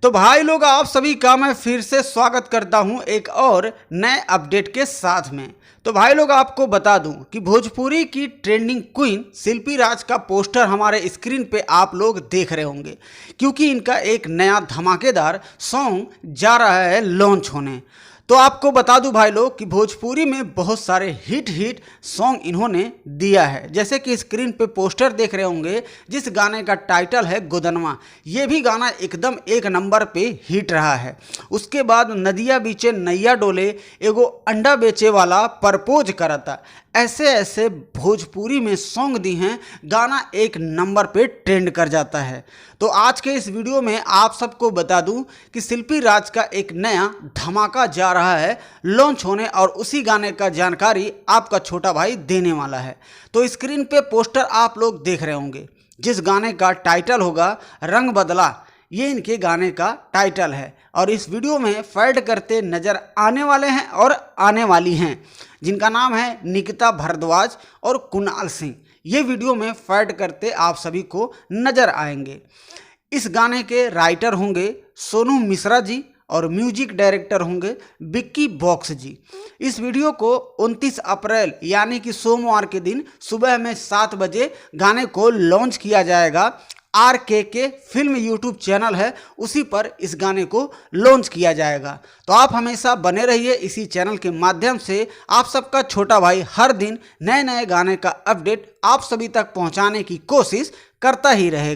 तो भाई लोग, आप सभी का मैं फिर से स्वागत करता हूं एक और नए अपडेट के साथ में। तो भाई लोग, आपको बता दूं कि भोजपुरी की ट्रेंडिंग क्वीन शिल्पी राज का पोस्टर हमारे स्क्रीन पे आप लोग देख रहे होंगे, क्योंकि इनका एक नया धमाकेदार सॉन्ग जा रहा है लॉन्च होने। तो आपको बता दूं भाई लोग कि भोजपुरी में बहुत सारे हिट सॉन्ग इन्होंने दिया है, जैसे कि स्क्रीन पे पोस्टर देख रहे होंगे जिस गाने का टाइटल है गोदनमा। ये भी गाना एकदम एक नंबर पे हिट रहा है। उसके बाद नदिया बीचे नैया डोले, एगो अंडा बेचे वाला परपोज करता, ऐसे ऐसे भोजपुरी में सॉन्ग दी हैं, गाना एक नंबर पे ट्रेंड कर जाता है। तो आज के इस वीडियो में आप सबको बता दूं कि शिल्पी राज का एक नया धमाका जा रहा है लॉन्च होने, और उसी गाने का जानकारी आपका छोटा भाई देने वाला है। तो स्क्रीन पे पोस्टर आप लोग देख रहे होंगे, जिस गाने का टाइटल होगा रंग बदला, ये इनके गाने का टाइटल है। और इस वीडियो में फैड करते नज़र आने वाले हैं और आने वाली हैं, जिनका नाम है निकिता भारद्वाज और कुणाल सिंह। ये वीडियो में फैड करते आप सभी को नज़र आएंगे। इस गाने के राइटर होंगे सोनू मिश्रा जी और म्यूजिक डायरेक्टर होंगे विक्की बॉक्स जी। इस वीडियो को 29 अप्रैल यानी कि सोमवार के दिन सुबह में 7 बजे गाने को लॉन्च किया जाएगा। RKK फिल्म यूट्यूब चैनल है, उसी पर इस गाने को लॉन्च किया जाएगा। तो आप हमेशा बने रहिए इसी चैनल के माध्यम से। आप सबका छोटा भाई हर दिन नए नए गाने का अपडेट आप सभी तक पहुंचाने की कोशिश करता ही रहेगा।